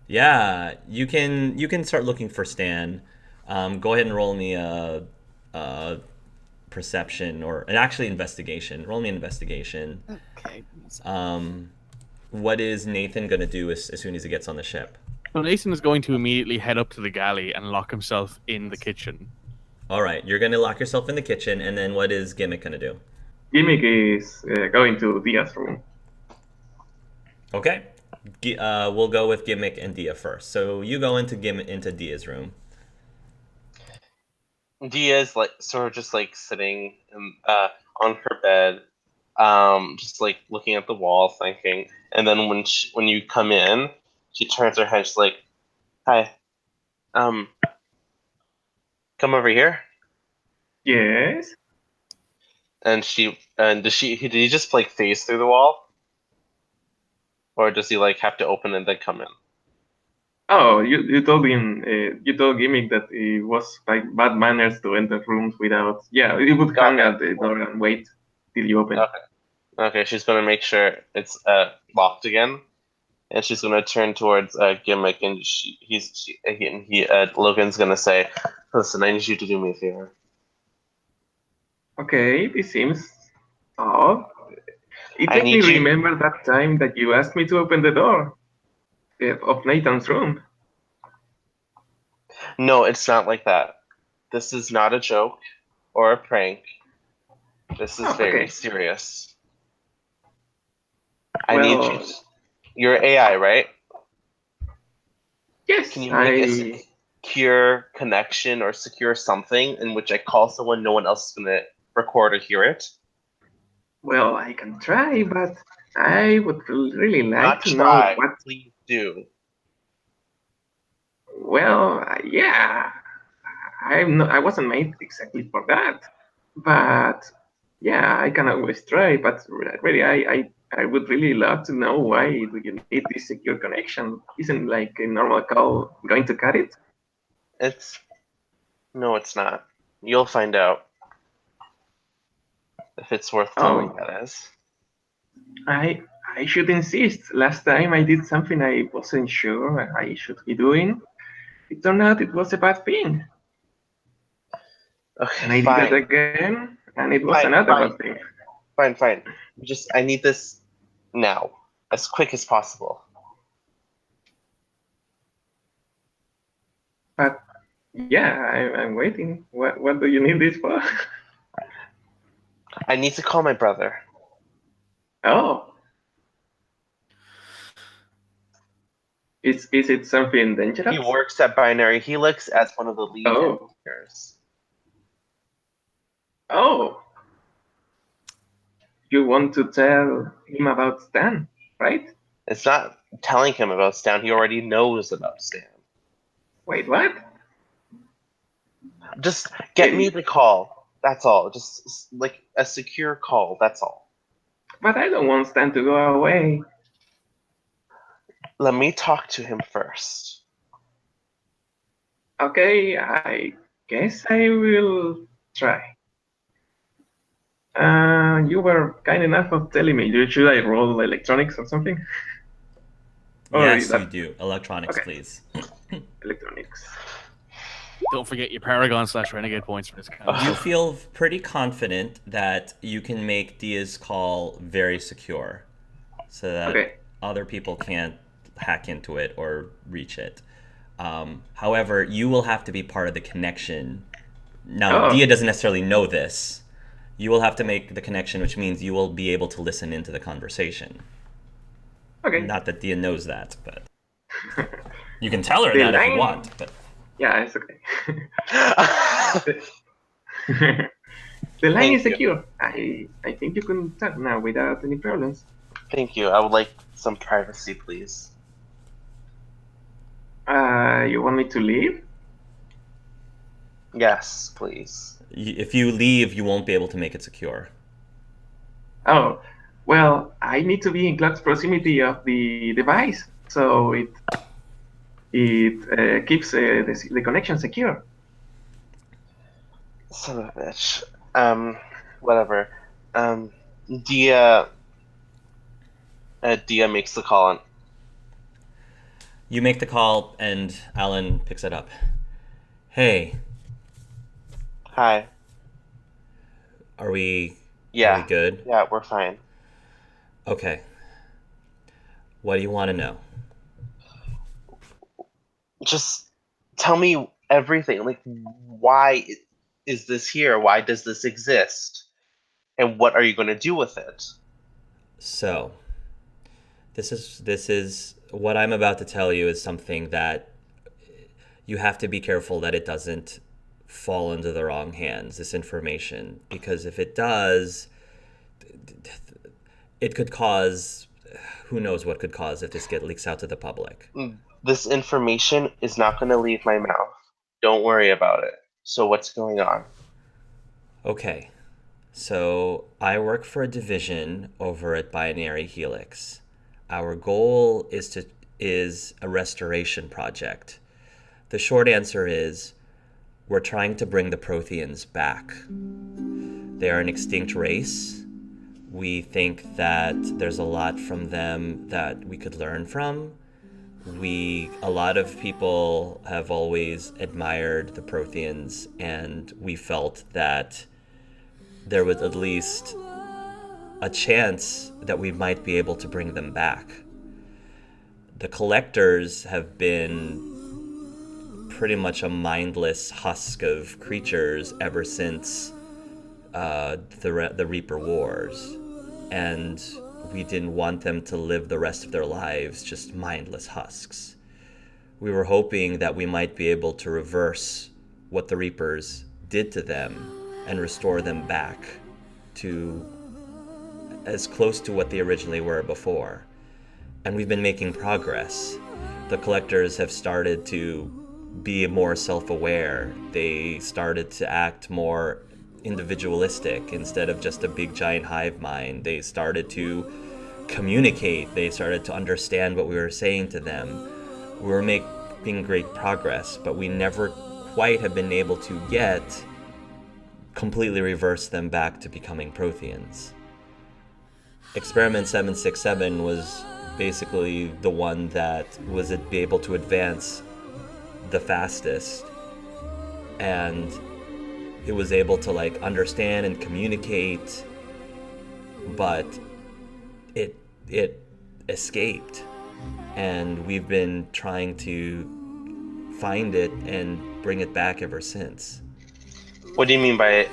Yeah, you can start looking for Stan. Go ahead and roll me a perception or an actually investigation. Roll me an investigation. Okay. What is Nathan gonna do as soon as he gets on the ship? So Nathan is going to immediately head up to the galley and lock himself in the kitchen. All right, you're gonna lock yourself in the kitchen, and then what is Gimmick gonna do? Gimmick is going to Dia's room. Okay, we'll go with Gimmick and Dia first. So you go into Dia's room. Dia's like sort of just like sitting on her bed, just like looking at the wall, thinking. And then when you come in, she turns her head. She's like, "Hi, um, come over here." Yes. And did he just like phase through the wall, or does he like have to open and then come in? Oh, you told him, you told Gimmick that it was like bad manners to enter rooms without. Yeah, he would hang Okay. at the door and wait till you open. Okay, she's gonna make sure it's locked again, and she's gonna turn towards Gimmick, and Logan's gonna say, "Listen, I need you to do me a favor." Okay, this seems odd. It I made me need you. remember that time that you asked me to open the door of Nathan's room. No, it's not like that. This is not a joke or a prank. This is Oh, very okay. serious. I need you. Well, You're AI, right? yes, Can you make a secure connection or secure something in which I call someone, no one else is gonna record or hear it? Well, I can try, but I would really like Not to know try. what. Please do. Well, yeah, I wasn't made exactly for that, but yeah, I can always try. But really, I would really love to know why do you need this secure connection? Isn't like a normal call going to cut it? No, it's not. You'll find out if it's worth telling. Oh, That is. I I should insist. Last time I did something I wasn't sure I should be doing. It turned out it was a bad thing, Okay, and I did it fine, again, and it was fine, another fine, bad thing. fine. I need this now, as quick as possible. But yeah, I'm waiting. What do you need this for? I need to call my brother. Oh, is it something He dangerous? works at Binary Helix as one of the lead Oh, engineers. oh, you want to tell him about Stan, right? It's not telling him about Stan. He already knows about Stan. Wait, what? Just get me the call. That's all. Just like a secure call. That's all. But I don't want Stan to go away. Let me talk to him first. Okay, I guess I will try. You were kind enough of telling me. Should I roll electronics or something? Or is Yes, you that do. Electronics, okay? please. Electronics. Don't forget your Paragon/Renegade points for this kind of You stuff. feel pretty confident that you can make Dia's call very secure, so that Okay. other people can't hack into it or reach it. However, you will have to be part of the connection. Now, Oh, Dia doesn't necessarily know this. You will have to make the connection, which means you will be able to listen into the conversation. okay. Not that Dia knows that, but you can tell her The that if you line. want. But Yeah, it's okay. The line is Thank you. secure. I think you can talk now without any problems. Thank you. I would like some privacy, please. You want me to leave? Yes, please. if you leave, you won't be able to make it secure. Oh, well, I need to be in close proximity of the device, so it keeps the connection secure. Son of a bitch. Whatever. Um, Dia. Dia makes the call on. You make the call, and Alan picks it up. Hey, Hi. are we Yeah. good? Yeah, we're fine. Okay. What do you want to know? Just tell me everything. Like, why is this here? Why does this exist? And what are you going to do with it? So, this is what I'm about to tell you is something that you have to be careful that it doesn't fall into the wrong hands, this information, because if it does, it could cause, who knows what could cause if this get leaks out to the public. This information is not going to leave my mouth. Don't worry about it. So what's going on? Okay. So I work for a division over at Binary Helix. Our goal is a restoration project. The short answer is we're trying to bring the Protheans back. They are an extinct race. We think that there's a lot from them that we could learn from. A lot of people have always admired the Protheans, and we felt that there was at least a chance that we might be able to bring them back. The collectors have been pretty much a mindless husk of creatures ever since the Reaper Wars, and we didn't want them to live the rest of their lives just mindless husks. We were hoping that we might be able to reverse what the Reapers did to them and restore them back to as close to what they originally were before. And we've been making progress. The collectors have started to be more self-aware. They started to act more individualistic instead of just a big giant hive mind. They started to communicate. They started to understand what we were saying to them. We were making great progress, but we never quite have been able to yet completely reverse them back to becoming Protheans. Experiment 767 was basically the one that was able to advance the fastest, and it was able to understand and communicate, but it escaped, and we've been trying to find it and bring it back ever since. What do you mean by it,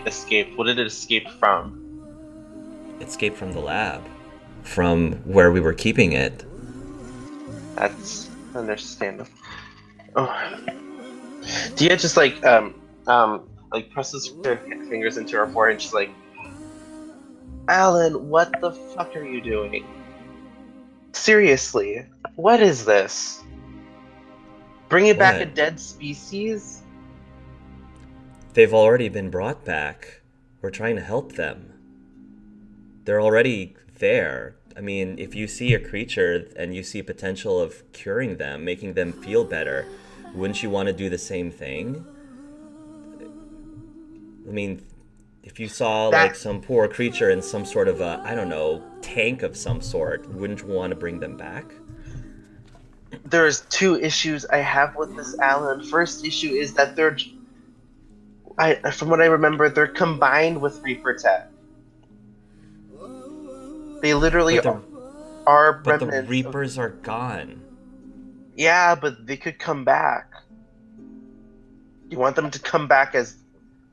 escape? What did it escape from? It escaped from the lab, from where we were keeping it. That's understandable. Oh. Dia just presses her fingers into her forehead and she's like, Alan, what the fuck are you doing? Seriously, what is this? Bringing back a What? dead species? They've already been brought back. We're trying to help them. They're already there. I mean, if you see a creature and you see potential of curing them, making them feel better, wouldn't you want to do the same thing? I mean, if you saw some poor creature in some sort of tank of some sort, wouldn't you want to bring them back? There's two issues I have with this, Alan. First issue is that from what I remember, they're combined with Reaper Tech. They literally are But the remnants. Reapers are gone. Yeah, but they could come back. You want them to come back as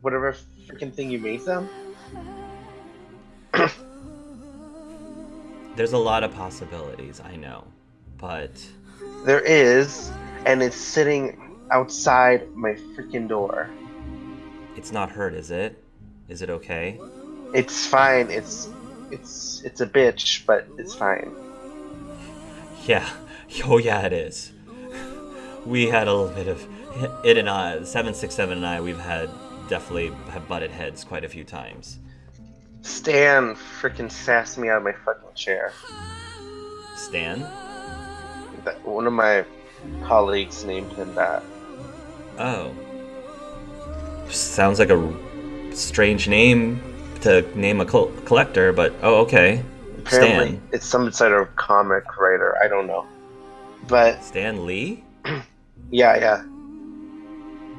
whatever freaking thing you made them? There's a lot of possibilities, I know, but There is, and it's sitting outside my freaking door. it's not hurt, is it? Is it okay? It's fine. It's a bitch, but it's fine. Yeah. Oh yeah, it is. We had a little bit of it, and 767 and I. We've definitely have butted heads quite a few times. Stan freaking sassed me out of my fucking chair. Stan? One of my colleagues named him that. Oh. Sounds like a strange name to name a collector, but oh, okay. Apparently, Stan. it's some sort of comic writer. I don't know. But Stan Lee? yeah.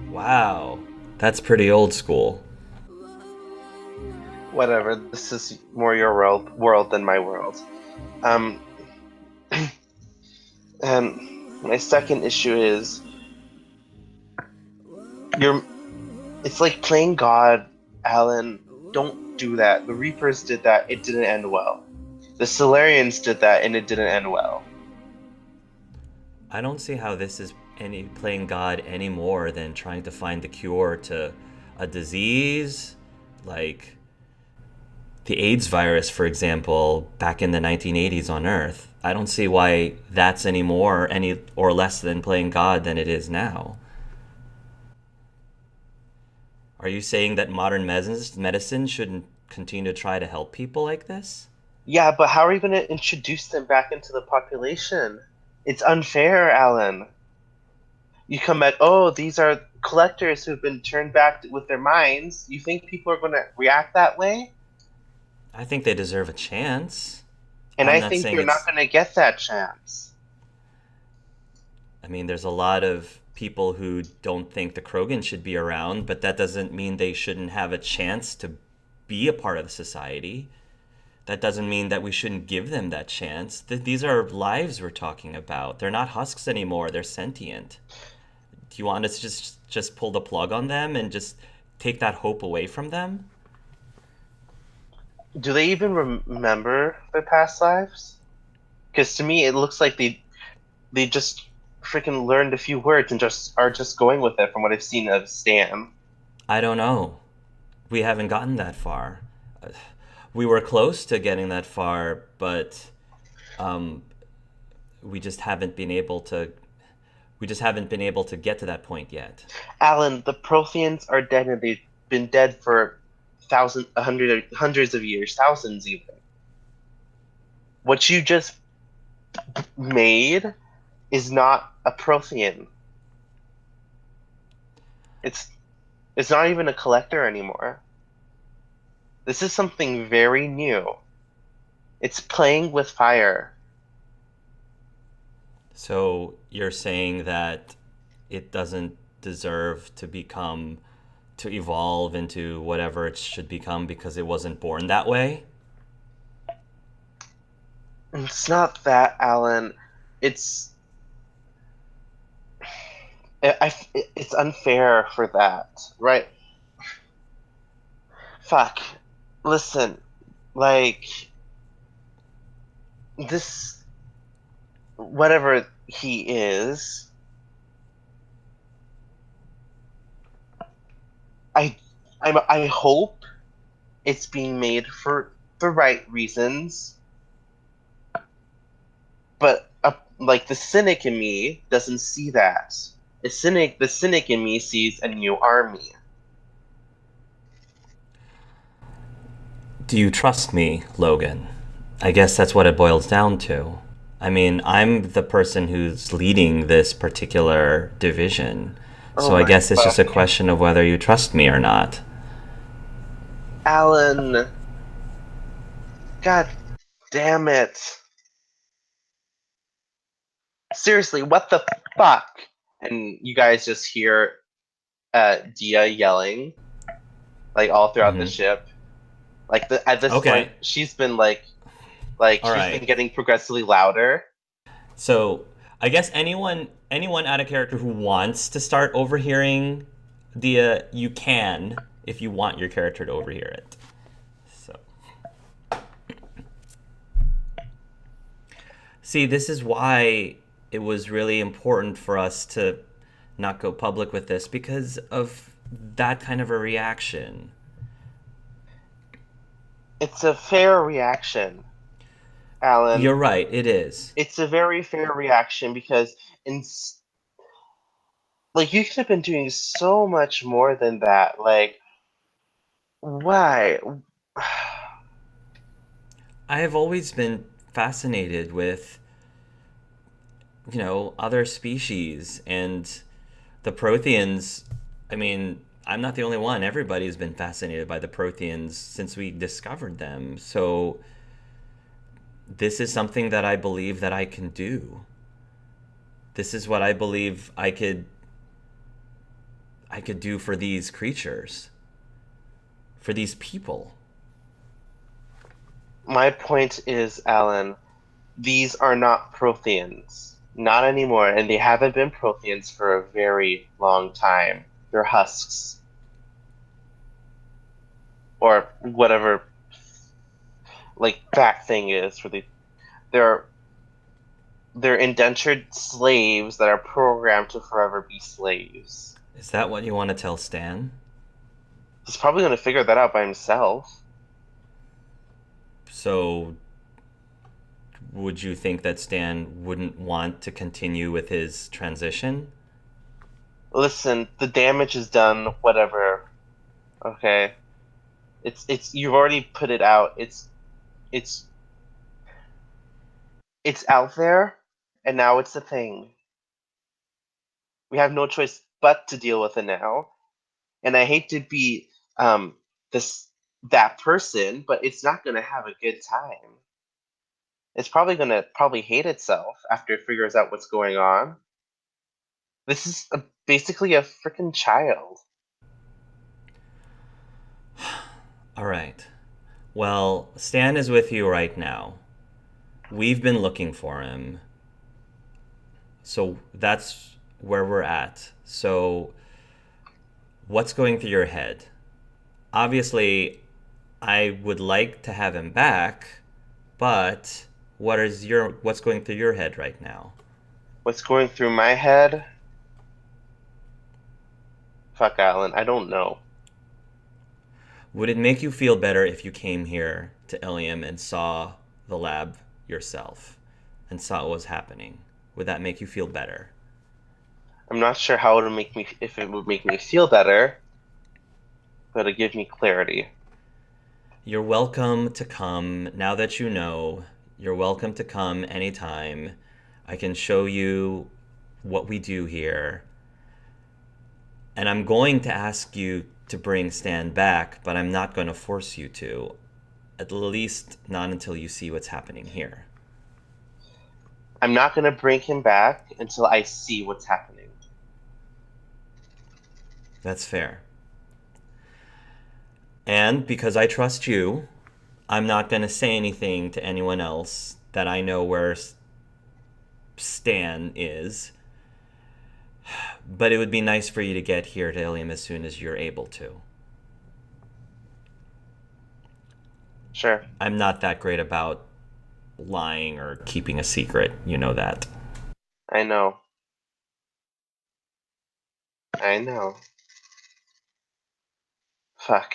Wow. That's pretty old school. Whatever. This is more your world than my world. Um, and my second issue is you're. It's like playing God, Alan. Don't do that. The Reapers did that. It didn't end well. The Solarians did that, and it didn't end well. I don't see how this is any playing God any more than trying to find the cure to a disease like the AIDS virus, for example, back in the 1980s on Earth. I don't see why that's any more, any or less than playing God than it is now. Are you saying that modern medicine shouldn't continue to try to help people like this? Yeah, but how are you going to introduce them back into the population? It's unfair, Alan. You come back, oh, these are collectors who've been turned back with their minds. You think people are going to react that way? I think they deserve a chance. And I'm I not think saying you're not it's. going to get that chance. I mean, there's a lot of people who don't think the Krogan should be around, but that doesn't mean they shouldn't have a chance to be a part of the society. That doesn't mean that we shouldn't give them that chance. These are lives we're talking about. They're not husks anymore. They're sentient. Do you want us to just pull the plug on them and just take that hope away from them? Do they even remember their past lives? Because to me, it looks like they just freaking learned a few words and just are just going with it from what I've seen of Stan. I don't know. We haven't gotten that far. We were close to getting that far, but um, we just haven't been able to. We just haven't been able to get to that point yet. Alan, the Protheans are dead and they've been dead for hundreds of years, thousands even. What you just made is not a Prothean. It's it's not even a collector anymore. This is something very new. It's playing with fire. So you're saying that it doesn't deserve to evolve into whatever it should become because it wasn't born that way? It's not that, Alan. It's it's unfair for that, right? Fuck. Listen, like this, whatever he is, I I hope it's being made for the right reasons, but like the cynic in me doesn't see that. The cynic in me sees a new army. Do you trust me, Logan? I guess that's what it boils down to. I mean, I'm the person who's leading this particular division. Oh So I my guess it's just a fucking question of whether you trust me or not. Alan, god damn it. Seriously, what the fuck? And you guys just hear Dia yelling, like all throughout the Hmm. ship. Like at this point, Okay. she's been All she's been right. getting progressively louder. So I guess anyone out of character who wants to start overhearing the you can if you want your character to overhear it. So see, this is why it was really important for us to not go public with this because of that kind of a reaction. It's a fair reaction, Alan. You're right, it is. It's a very fair reaction because in like you could have been doing so much more than that. Like why? I have always been fascinated with, other species and the Protheans. I mean, I'm not the only one. Everybody's been fascinated by the Protheans since we discovered them. So this is something that I believe that I can do. This is what I believe I could do for these creatures, for these people. My point is, Alan, these are not Protheans. Not anymore, and they haven't been Protheans for a very long time. They're husks. Or whatever, like, that thing is for the... They're indentured slaves that are programmed to forever be slaves. Is that what you want to tell Stan? He's probably going to figure that out by himself. So, would you think that Stan wouldn't want to continue with his transition? Listen, the damage is done, whatever. Okay? It's you've already put it out. It's out there, and now it's a thing. We have no choice but to deal with it now. And I hate to be that person, but it's not gonna have a good time. It's probably gonna hate itself after it figures out what's going on. This is basically a freaking child. All right. Well, Stan is with you right now. We've been looking for him. So that's where we're at. So what's going through your head? Obviously, I would like to have him back, but what's going through your head right now? What's going through my head? Fuck, Alan, I don't know. Would it make you feel better if you came here to Ilium and saw the lab yourself and saw what was happening? Would that make you feel better? I'm not sure how it would make me, if it would make me feel better, but it'd give me clarity. You're welcome to come. Now that you know, you're welcome to come anytime. I can show you what we do here. And I'm going to ask you to bring Stan back, but I'm not going to force you to. At least not until you see what's happening here. I'm not going to bring him back until I see what's happening. That's fair. And because I trust you, I'm not going to say anything to anyone else that I know where Stan is. But it would be nice for you to get here to Ilium as soon as you're able to. Sure. I'm not that great about lying or keeping a secret. You know that. I know. Fuck.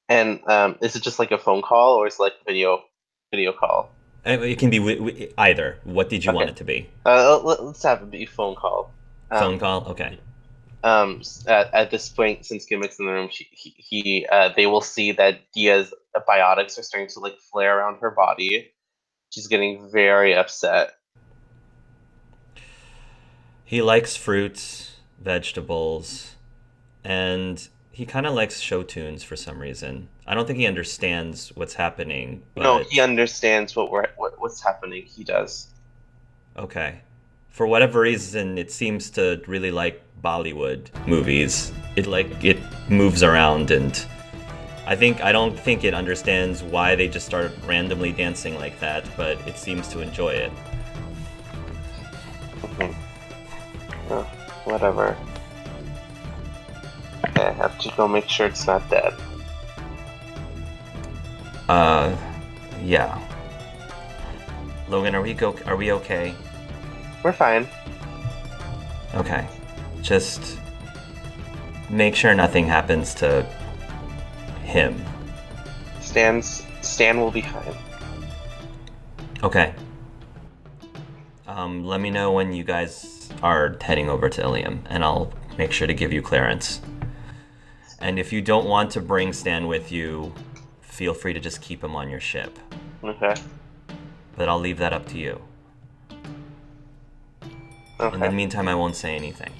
And is it just like a phone call, or is it like video call? It can be either. What did you want it to be? Let's have it be phone call. Phone call? Okay. At this point, since Gimmick's in the room, they will see that Dia's biotics are starting to like flare around her body. She's getting very upset. He likes fruits, vegetables, and he kind of likes show tunes for some reason. I don't think he understands what's happening. But... No, he understands what's happening. He does. Okay. For whatever reason, it seems to really like Bollywood movies. It moves around, and I don't think it understands why they just start randomly dancing like that, but it seems to enjoy it. Mm-hmm. Oh, whatever. Okay, I have to go make sure it's not dead. Yeah. Logan, are we okay? We're fine. Okay. Just make sure nothing happens to him. Stan will be fine. Okay. Let me know when you guys are heading over to Ilium, and I'll make sure to give you clearance. And if you don't want to bring Stan with you, feel free to just keep him on your ship. Okay. But I'll leave that up to you. Okay. In the meantime, I won't say anything.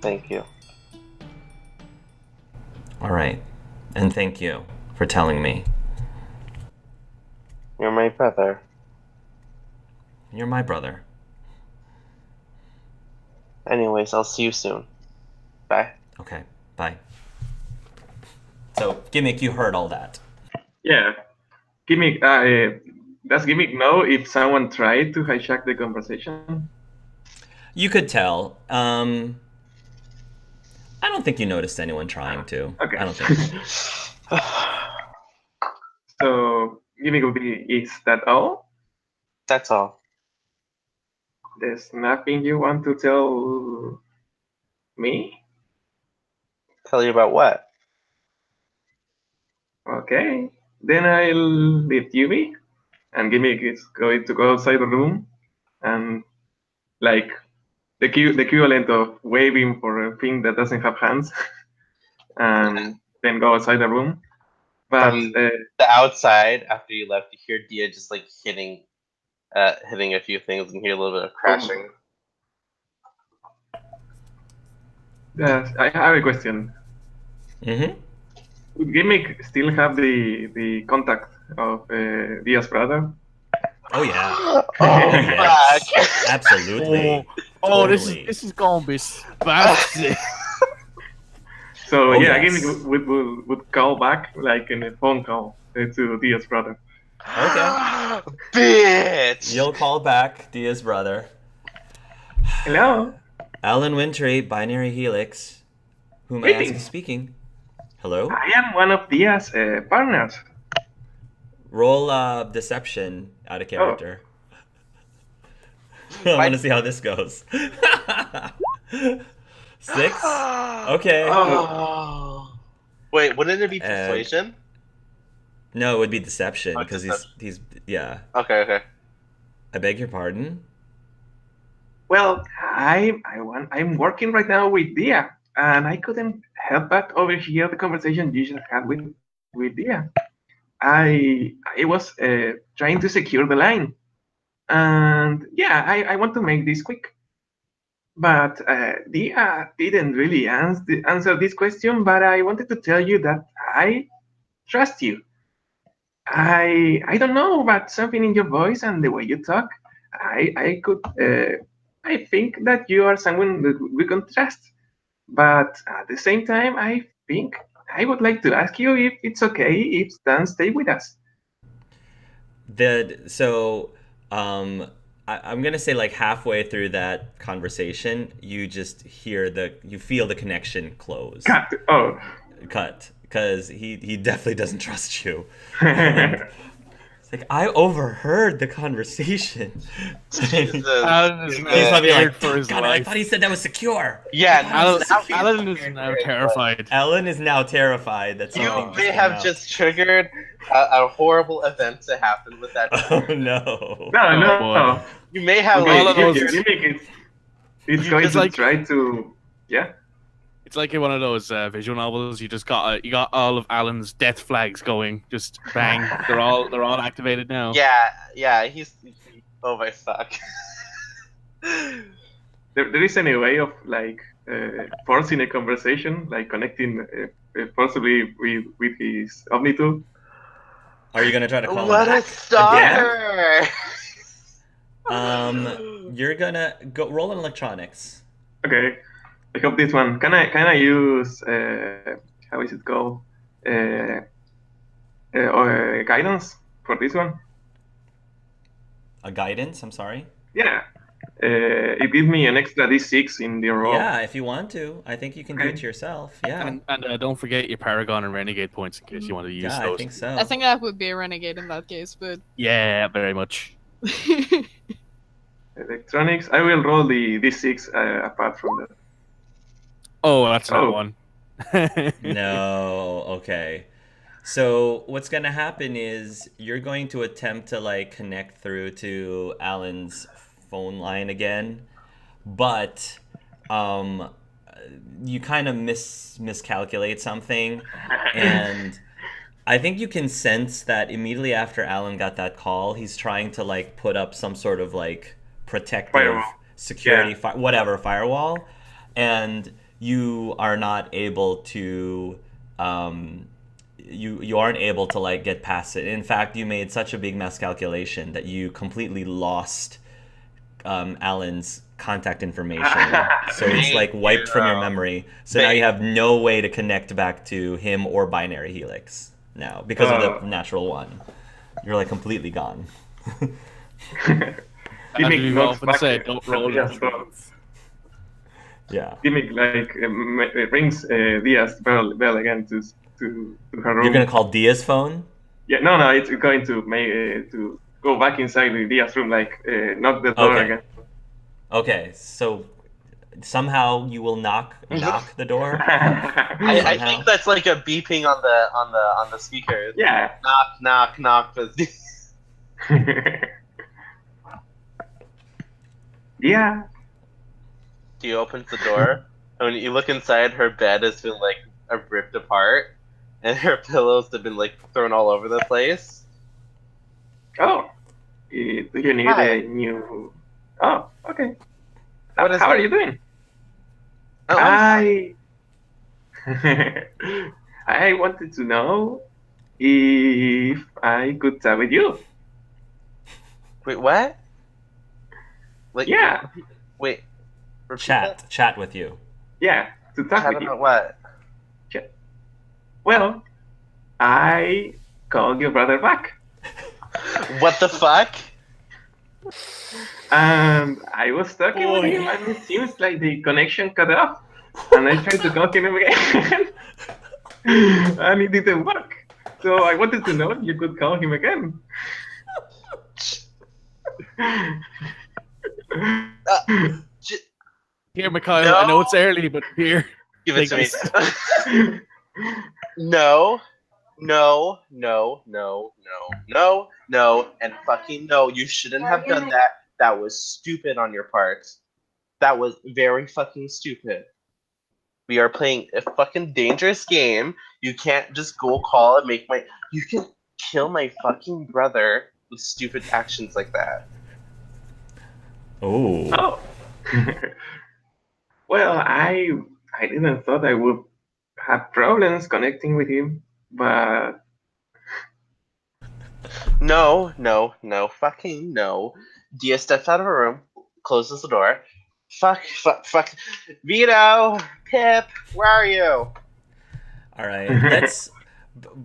Thank you. All right. And thank you for telling me. You're my brother. You're my brother. Anyways, I'll see you soon. Bye. Okay, bye. So, Gimmick, you heard all that. Yeah. Gimmick, does Gimmick know if someone tried to hijack the conversation? You could tell. I don't think you noticed anyone trying to. Okay. I don't think. So, Gimmick will be, is that all? That's all. There's nothing you want to tell me? Tell you about what? Okay. Then I'll leave you be. And Gimmick is going to go outside the room and like the equivalent of waving for a thing that doesn't have hands and then go outside the room. But From the outside, after you left, you hear Dia just like hitting a few things and hear a little bit of crashing. yes, I have a question. Mm-hmm. Would Gimmick still have the contact of Dia's brother? Oh yeah. Oh, yes. fuck. Absolutely. Oh, Totally. this is gonna be spastic. So Oh, yeah, yes. Gimmick would call back like in a phone call to Dia's brother. Okay. Bitch! You'll call back Dia's brother. Hello. Alan Wintry, Binary Helix. Who may I ask is Greetings. speaking? Hello? I am one of Dia's partners. Roll deception out of character. I want to see how this goes. 6? Okay. Oh. Wait, wouldn't it be persuasion? No, it would be deception Oh, because deception. he's yeah. Okay. I beg your pardon. Well, I'm working right now with Dia, and I couldn't help but overhear the conversation you just had with Dia. I was trying to secure the line, and yeah, I want to make this quick. But Dia didn't really answer this question, but I wanted to tell you that I trust you. I don't know, but something in your voice and the way you talk, I think that you are someone that we can trust. But at the same time, I think I would like to ask you if it's okay if Stan stay with us. I'm gonna say like halfway through that conversation, you just you feel the connection close. Cut. Oh. Cut. Because he definitely doesn't trust you. And it's like, I overheard the conversation. Jesus. Alan is He's now probably scared like, for his God, I life. thought he said that was secure. Yeah, Alan is now terrified. Alan is now terrified that you something may just have came out. just triggered a horrible event to happen with that. Oh no. No. boy. You may have Okay, all of those- it's going It's to like- try to. Yeah. It's like in one of those visual novels. You got all of Alan's death flags going. Just bang. They're all activated now. Yeah, he's oh my fuck. There is any way of like forcing a conversation, like connecting possibly with his Omni tool. Are you gonna try to call What him a back? stalker! You're gonna go roll an electronics. Okay, I hope this one. Can I use how is it called? Guidance for this one? A guidance, I'm sorry. Yeah. It gives me an extra D6 in the roll. Yeah, if you want to. I think you can do it Okay. to yourself. Yeah. And don't forget your Paragon and Renegade points in case you want to use Yeah, those. I think so. I think that would be a renegade in that case, but Yeah, very much. Electronics. I will roll the D6 apart from that. Oh, that's not Oh. one. No, okay. So what's gonna happen is you're going to attempt to like connect through to Alan's phone line again, but you kind of miscalculate something, and I think you can sense that immediately after Alan got that call, he's trying to like put up some sort of like protective Firewall. security Yeah. whatever firewall, and you are not able to you aren't able to like get past it. In fact, you made such a big miscalculation that you completely lost Alan's contact information, so it's like Thank wiped from your you. memory. So now you have no way to connect back to him or Binary Helix now because of the natural one. You're like completely gone. As Gimmick we've knocks often back said, don't roll Diaz any bell. dice. Yeah. Gimmick rings Diaz bell again to her room. You're gonna call Dia's phone? Yeah, no, it's going to make to go back inside the Diaz room, like knock the door again. Okay, so somehow you will knock the door. I think that's like a beeping on the speaker. Yeah. Knock. Yeah. He opens the door, and when you look inside, her bed has been like ripped apart, and her pillows have been like thrown all over the place. Oh, do you need a new? Oh, okay. What is How are it? you doing? Oh, I I wanted to know if I could chat with you. wait, what? Like, Yeah. Wait. Repeat that? Chat with you. Yeah, to talk I with don't you. know what. Well, I called your brother back. What the fuck? And I was talking with him, and it seems like the connection cut off. And I tried to call him again, and it didn't work. So I wanted to know if you could call him again. Here, Mikhail, No. I know it's early, but here. Give it to Take me. No, and fucking no. You shouldn't have done that. That was stupid on your part. That was very fucking stupid. We are playing a fucking dangerous game. You can't just go call and make my. You can kill my fucking brother with stupid actions like that. Oh. Well, I didn't thought I would have problems connecting with him, but No, fucking no. Dia steps out of her room, closes the door. Fuck. Vito, Pip, where are you? All right, let's.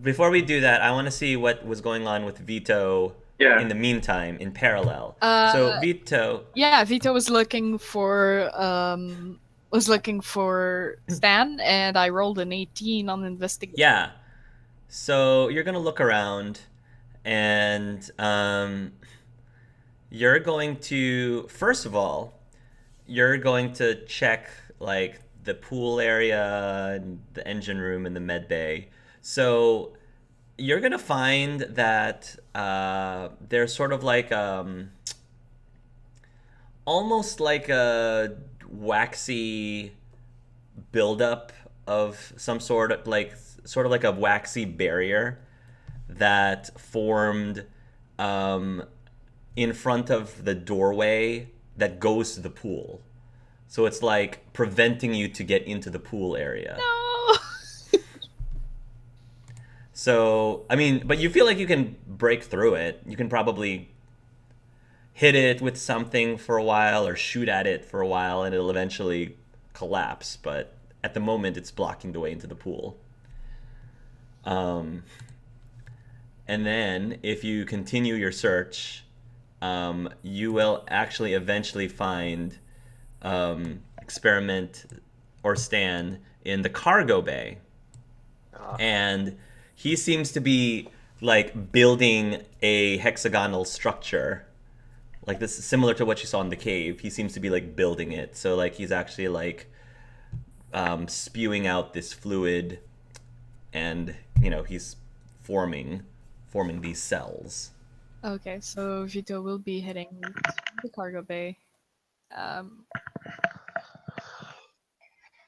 Before we do that, I want to see what was going on with Vito in the meantime, in parallel. So Vito. Yeah, Vito was looking for Stan, and I rolled an 18 on investigation. Yeah. So you're gonna look around, and you're going to first of all, you're going to check like the pool area, and the engine room, and the med bay. So you're gonna find that there's sort of like almost like a waxy buildup of some sort of like a waxy barrier that formed in front of the doorway that goes to the pool. So it's like preventing you to get into the pool area. No. So, I mean, but you feel like you can break through it. You can probably hit it with something for a while or shoot at it for a while and it'll eventually collapse. But at the moment, it's blocking the way into the pool. And then if you continue your search, you will actually eventually find Experiment or Stan in the cargo bay. And he seems to be like building a hexagonal structure. Like this is similar to what you saw in the cave. He seems to be like building it. So like he's actually like spewing out this fluid and he's forming these cells. Okay, so Vito will be heading to the cargo bay.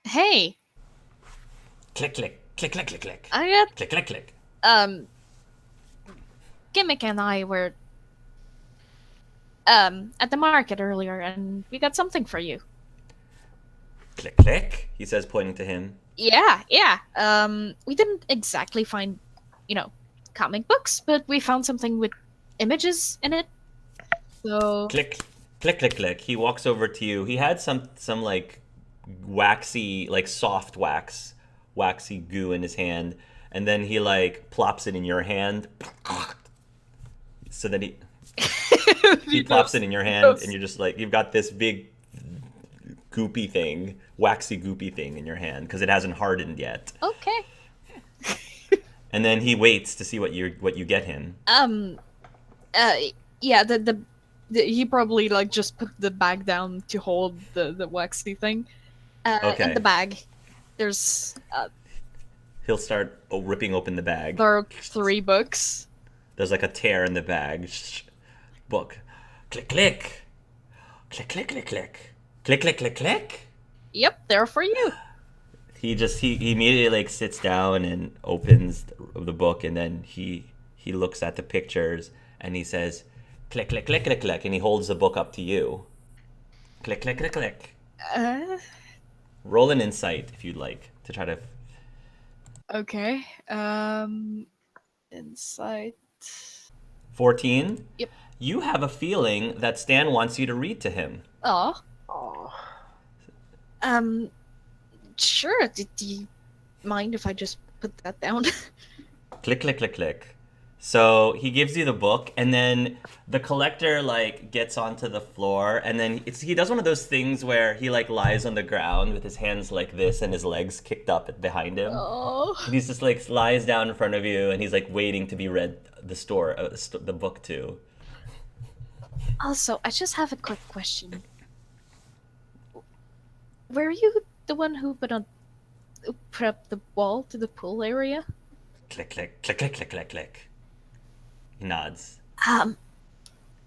Hey! Click, click, click, click, click, click. I got... Click, click, click. Gimmick and I were at the market earlier, and we got something for you. Click, click, he says, pointing to him. Yeah. We didn't exactly find, comic books, but we found something with images in it. So... Click, Click, click, click. He walks over to you. He had some like waxy, like soft waxy goo in his hand, and then he like plops it in your hand. So then he plops it in your hand, and you're just like, you've got this big goopy thing, waxy goopy thing in your hand because it hasn't hardened yet. Okay. And then he waits to see what you get him. Yeah, he probably like just put the bag down to hold the waxy thing. Okay. In the bag, there's He'll start ripping open the bag. there are 3 books. There's like a tear in the bag. Book. Click, click. Click, click, click, click. Click, click, click, click. Yep, they're for you. He immediately like sits down and opens the book, and then he looks at the pictures and he says, click, click, click, click, click, and he holds the book up to you. Click, click, click, click. Roll an insight if you'd like to try to. Okay. Insight. 14? Yep. You have a feeling that Stan wants you to read to him. Oh. Oh. Sure. Do you mind if I just put that down? Click, click, click, click. So he gives you the book, and then the collector like gets onto the floor, and then he does one of those things where he like lies on the ground with his hands like this and his legs kicked up behind him. Oh. And he's just like lies down in front of you, and he's like waiting to be read the book to. Also, I just have a quick question. Were you the one who put up the wall to the pool area? Click, click, click, click, click, click, click. He nods.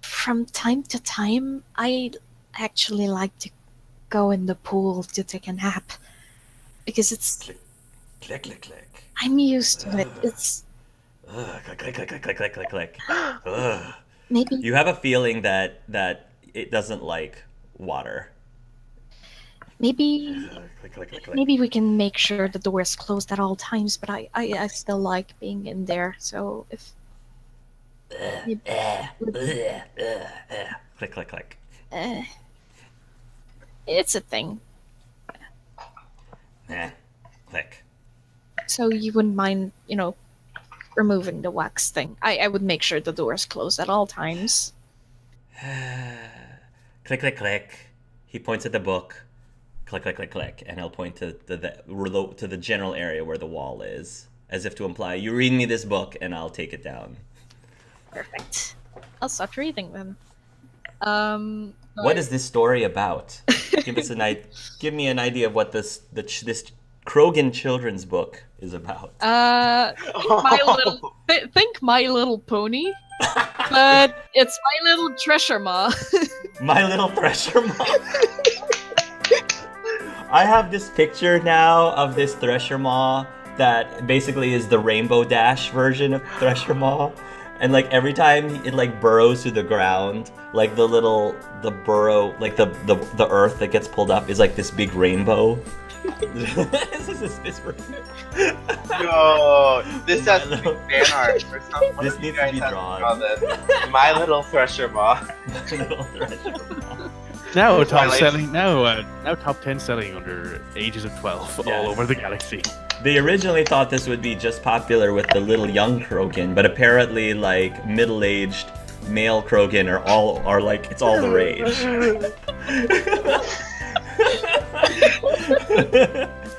From time to time, I actually like to go in the pool to take a nap. Because it's... Click, click, click, click. I'm used to it. It's... Click, click, click, click, click, click, click, click. Ugh. Maybe... You have a feeling that it doesn't like water. Maybe... Click, click, click, click. Maybe we can make sure the door is closed at all times, but I still like being in there, so if... Click, click, click. It's a thing. Click. So you wouldn't mind, removing the wax thing. I would make sure the door is closed at all times. Click, click, click. He points at the book. Click, click, click, click, and he'll point to the general area where the wall is, as if to imply, you read me this book and I'll take it down. Perfect. I'll start reading then. What is this story about? Give me an idea of what this Krogan children's book is about. Think My Little Pony, but it's My Little Thresher Ma. My Little Thresher Ma. I have this picture now of this Thresher Maw that basically is the Rainbow Dash version of Thresher Maw. And like every time it like burrows through the ground, like the burrow, like the earth that gets pulled up is like this big rainbow. this Yo, this has to be fan art or something. This needs to be drawn. My Little Thresher Maw. My Little Thresher Maw. Now top 10 selling under ages of 12 Yes. all over the galaxy. They originally thought this would be just popular with the little young Krogan, but apparently like middle-aged male Krogan are like it's all the rage.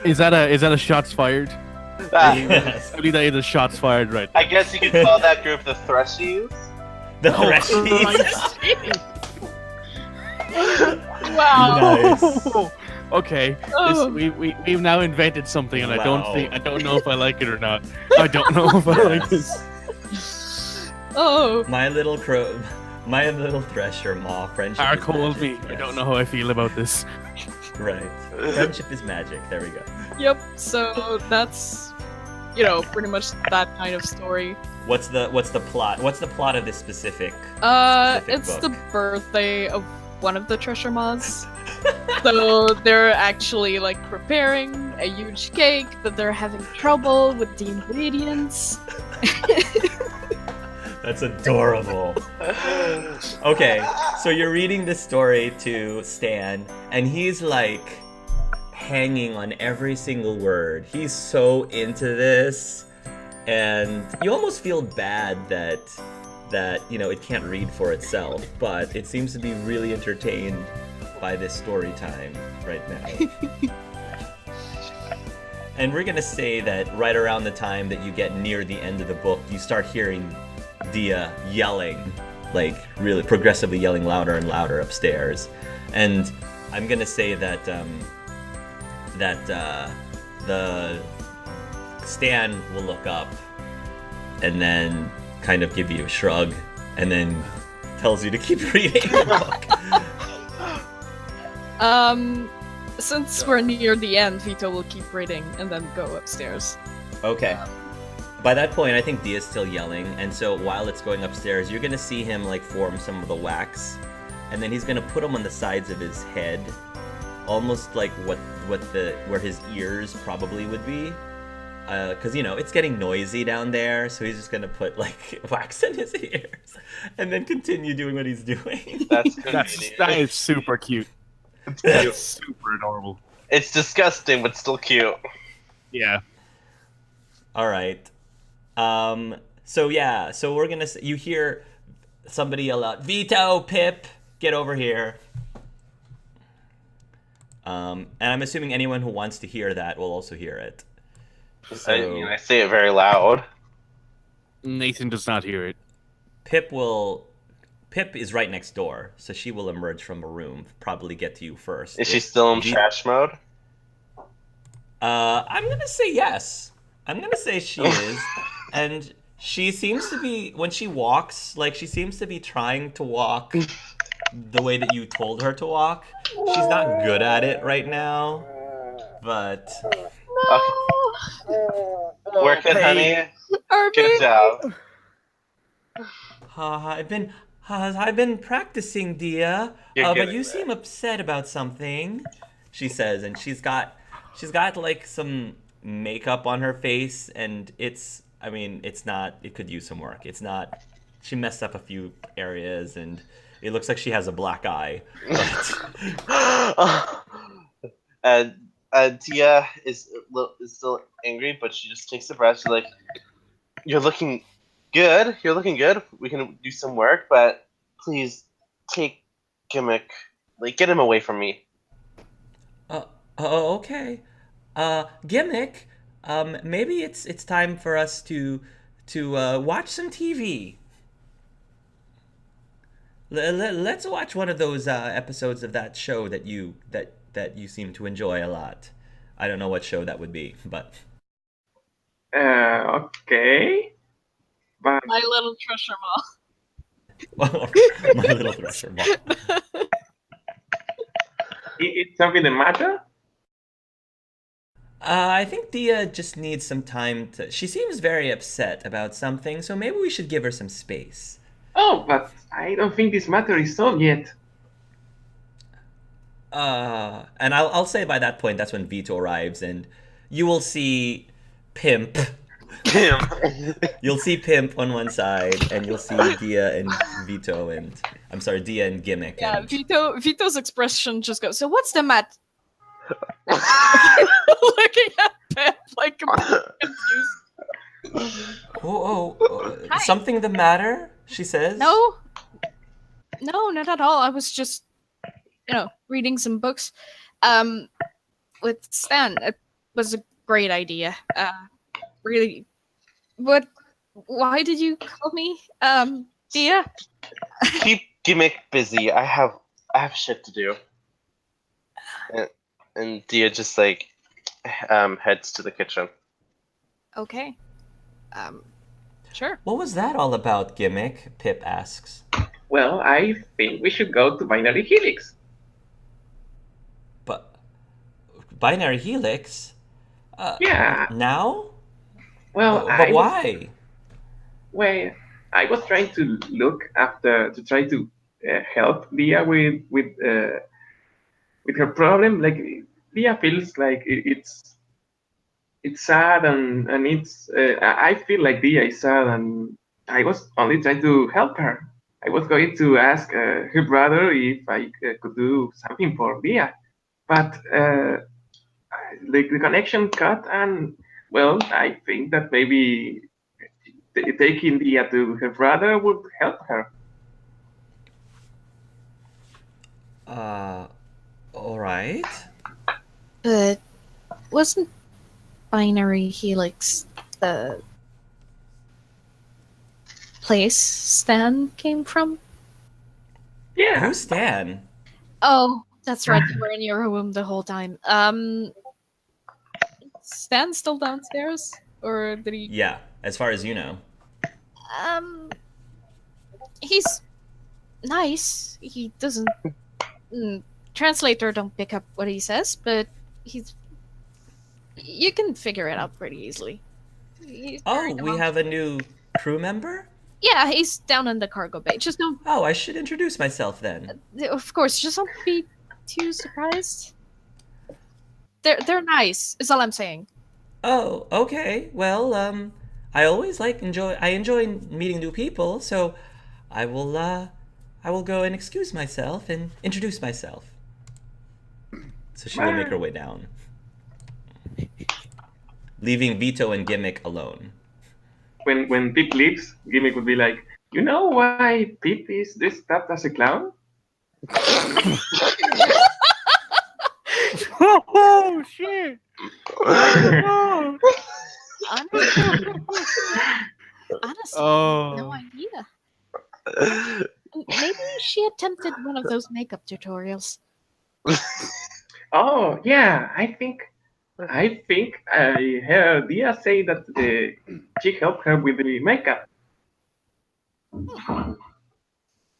Is that a shots fired? Yes. I believe that is a shots fired right I guess you could call that group the Threshies. The Threshies. Wow. Nice. Okay, Oh. we've now invented something, and Wow. I don't know if I like it or not. I don't know if I like this. Oh. My little Thresher Maw. Friendship. Are is called magic. me. Yes. I don't know how I feel about this. Right. Friendship is magic. There we go. Yep. So that's, pretty much that kind of story. What's the plot? What's the plot of this specific? It's book? the birthday of one of the Thresher Maws. So they're actually like preparing a huge cake, but they're having trouble with the ingredients. That's adorable. Okay, so you're reading this story to Stan, and he's like hanging on every single word. He's so into this, and you almost feel bad that it can't read for itself, but it seems to be really entertained by this story time right now. And we're gonna say that right around the time that you get near the end of the book, you start hearing Dia yelling, like really progressively yelling louder and louder upstairs. And I'm gonna say that the Stan will look up and then kind of give you a shrug and then tells you to keep reading the book. Since we're near the end, Vito will keep reading and then go upstairs. Okay. By that point, I think Dia's still yelling, and so while it's going upstairs, you're gonna see him like form some of the wax, and then he's gonna put them on the sides of his head, almost like where his ears probably would be, because it's getting noisy down there, so he's just gonna put like wax in his ears, and then continue doing what he's doing. That is super cute. That's super adorable. It's disgusting, but still cute. Yeah. All right. So we're gonna. You hear somebody yell out, "Vito, Pip, get over here!" And I'm assuming anyone who wants to hear that will also hear it. So, I say it very loud. Nathan does not hear it. Pip is right next door, so she will emerge from a room, probably get to you first. Is she still in trash mode? I'm gonna say yes. I'm gonna say she is, and she seems to be, when she walks, like she seems to be trying to walk the way that you told her to walk. She's not good at it right now, but Work it, honey. Good job. I've been practicing, Dia. But you seem upset about something, she says, and she's got like some makeup on her face, and it could use some work. It's not, she messed up a few areas, and it looks like she has a black eye. Dia is still angry, but she just takes a breath. She's like, You're looking good. We can do some work, but please take Gimmick. Like, get him away from me." Okay. Gimmick, maybe it's time for us to watch some TV. Let's watch one of those episodes of that show that you seem to enjoy a lot. I don't know what show that would be, but Okay. But My Little Thresher Ball. My Little Thresher Ball. it's something the matter? I think Dia just needs some time to. She seems very upset about something, so maybe we should give her some space. Oh, but I don't think this matter is solved yet. And I'll say by that point, that's when Vito arrives, and you will see Pimp. You'll see Pimp on one side, and you'll see Dia and Vito, and Dia and Gimmick. Yeah, and... Vito's expression just goes, "So what's the matter?" Looking at Pip like confused. Oh, something the matter? She says. No, not at all. I was just, reading some books, with Stan. It was a great idea. Really, but why did you call me, Dia? Keep Gimmick busy. I have shit to do. And Dia just like heads to the kitchen. Okay. Sure. What was that all about, Gimmick? Pip asks. Well, I think we should go to Binary Helix. But Binary Helix? Yeah. Now? Well, but why? Well, I was trying to try to help Dia with her problem. Like, Dia feels like it's sad, and it's I feel like Dia is sad, and I was only trying to help her. I was going to ask her brother if I could do something for Dia, but the connection cut, and well, I think that maybe taking Dia to her brother would help her. All right. But wasn't Binary Helix the place Stan came from? Yeah, Who's Stan? Oh, that's right. You were in your room the whole time. Stan's still downstairs, or did he? Yeah, as far as you know. Um, he's nice. He doesn't. Translator don't pick up what he says, but he's. You can figure it out pretty easily. He's Oh, very we have a new crew member? Yeah, he's down in the cargo bay. Just don't. Oh, I should introduce myself then. Of course, just don't be too surprised. They're nice. Is all I'm saying. Oh, okay. Well, I always I enjoy meeting new people, so I will go and excuse myself and introduce myself. So she will make her way down, leaving Vito and Gimmick alone. when Pip leaves, Gimmick would be like, "You know why Pip is dressed up as a clown?" Oh shit! Oh. Honestly, Oh. no idea. Maybe she attempted one of those makeup tutorials. Oh yeah, I think I heard Dia say that she helped her with the makeup.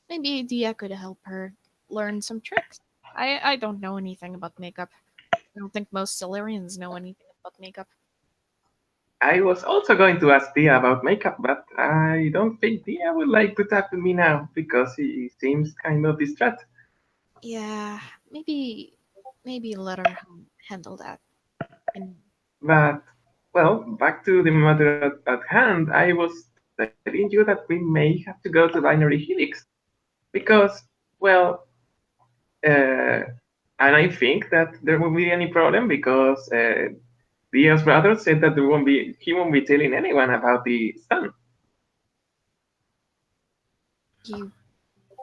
Maybe Dia could help her learn some tricks. I don't know anything about makeup. I don't think most Silurians know anything about makeup. I was also going to ask Dia about makeup, but I don't think Dia would like to talk to me now because he seems kind of distraught. Yeah, maybe let her handle that. And But well, back to the matter at hand, I was telling you that we may have to go to Binary Helix because, well, uh, and I think that there won't be any problem because Dia's brother said that he won't be telling anyone about the sun.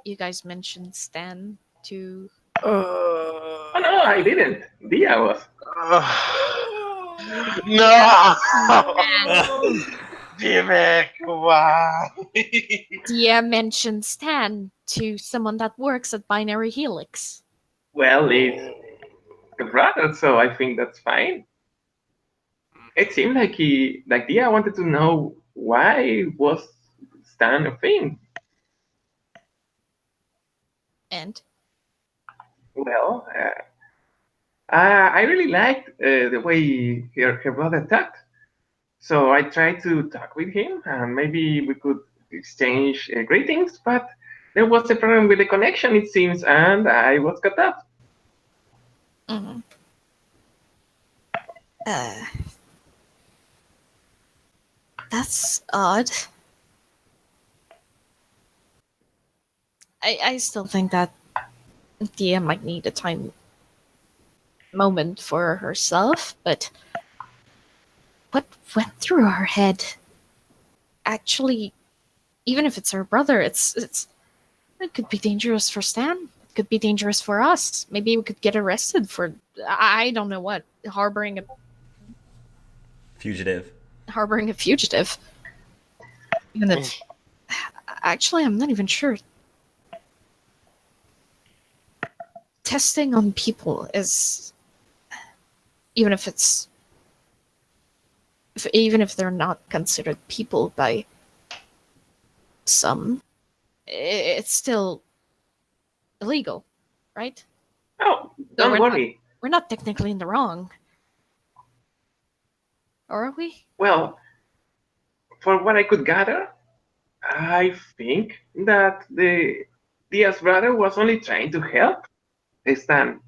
you guys mentioned Stan to. Oh no, I didn't. Dia was. No! Man, Gimmick, why? Dia mentioned Stan to someone that works at Binary Helix. Well, it's the brother, so I think that's fine. It seemed like Dia wanted to know why was Stan a thing. And Well, I really liked the way her brother talked. So I tried to talk with him, and maybe we could exchange greetings, but there was a problem with the connection, it seems, and I was cut off. Mm. That's odd. I still think that Dia might need a time moment for herself, but what went through her head? Actually, even if it's her brother, it could be dangerous for Stan. It could be dangerous for us. Maybe we could get arrested for I don't know what, harboring Fugitive. a fugitive. Even if actually I'm not even sure. Testing on people is even if they're not considered people by some, it's still illegal, right? Oh, So don't worry. We're not technically in the wrong. Or are we? Well, for what I could gather, I think that Dia's brother was only trying to help Stan.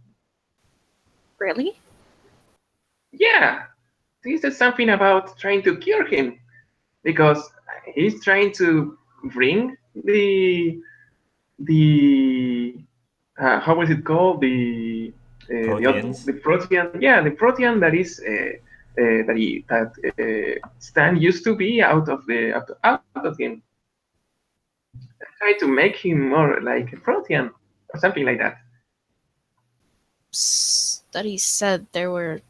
Really? Yeah, he said something about trying to cure him because he's trying to bring the how was it called, Proteins? the protein, yeah, the protein that is that Stan used to be out of him. Try to make him more like a protein or something like that. Studies said there were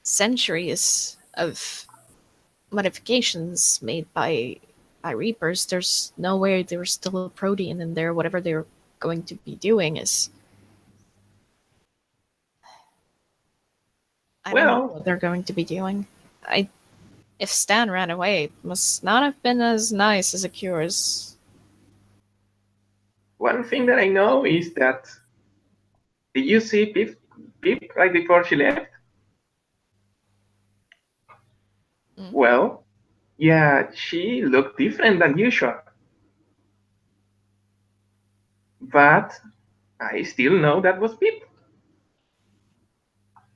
centuries of modifications made by Reapers. There's no way there was still a protein in there. Whatever they're going to be doing is, I don't know Well, what they're going to be doing. If Stan ran away, it must not have been as nice as a cure as. one thing that I know is that, did you see Pip right before she left? Mm. Well, yeah, she looked different than usual. But I still know that was Pip.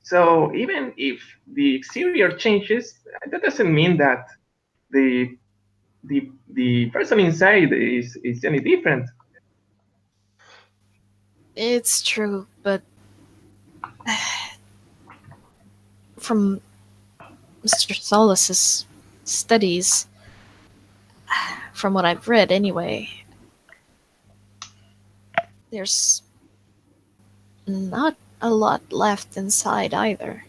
So even if the exterior changes, that doesn't mean that the the person inside is any different. It's true, but from Mr. Solis's studies, from what I've read anyway, there's not a lot left inside either.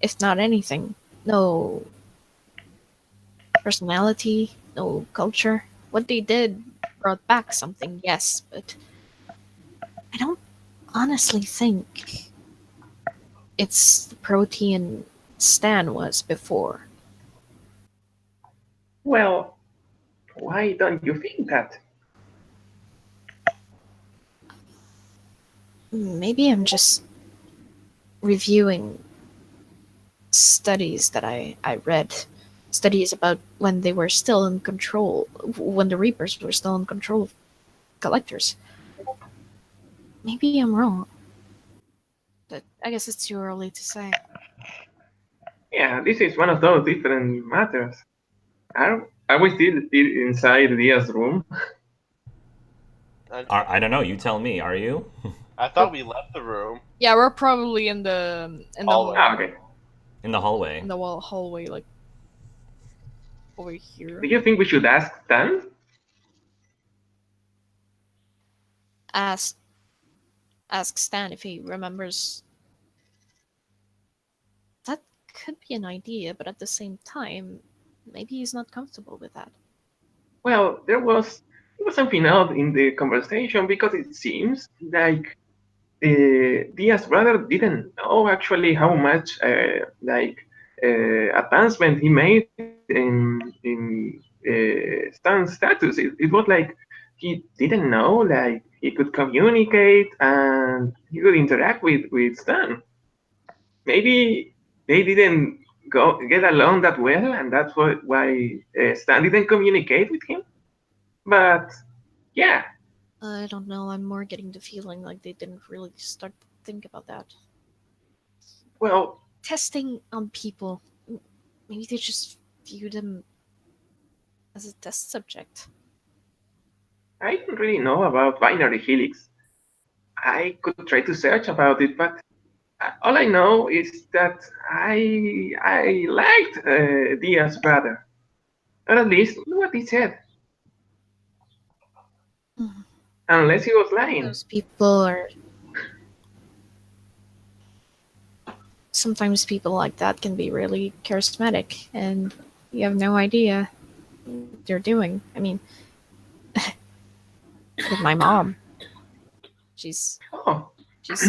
If not anything, no personality, no culture. What they did brought back something, yes, but I don't honestly think it's the protein Stan was before. Well, why don't you think that? Maybe I'm just reviewing studies that I read. Studies about when they were still in control, when the Reapers were still in control of collectors. Maybe I'm wrong, but I guess it's too early to say. Yeah, this is one of those different matters. Are we still inside Dia's room? I don't know. You tell me. Are you? I thought we left the room. Yeah, we're probably in the Hallway. Ah, okay. In the hallway. in the hallway, like over here. Do you think we should ask Stan? Ask ask Stan if he remembers. That could be an idea, but at the same time, maybe he's not comfortable with that. Well, there was something odd in the conversation because it seems like Dia's brother didn't know actually how much advancement he made in Stan's status. It was like he didn't know, like he could communicate and he could interact with Stan. Maybe they didn't go get along that well, and that's why Stan didn't communicate with him. But yeah, I don't know, I'm more getting the feeling like they didn't really start to think about that. well, Testing on people, maybe they just viewed him as a test subject. I don't really know about binary helix. I could try to search about it, but all I know is that I liked Dia's brother, or at least what he said, Mhm. unless he was lying. Those people are. Sometimes people like that can be really charismatic, and you have no idea what they're doing. I mean, with my mom, she's Oh, she's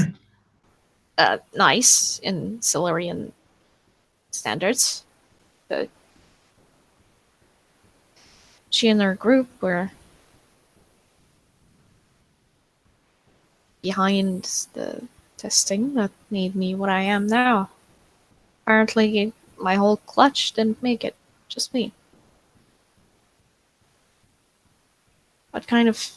nice in Silurian standards, but she and her group were behind the testing that made me what I am now. Apparently, my whole clutch didn't make it, just me. What kind of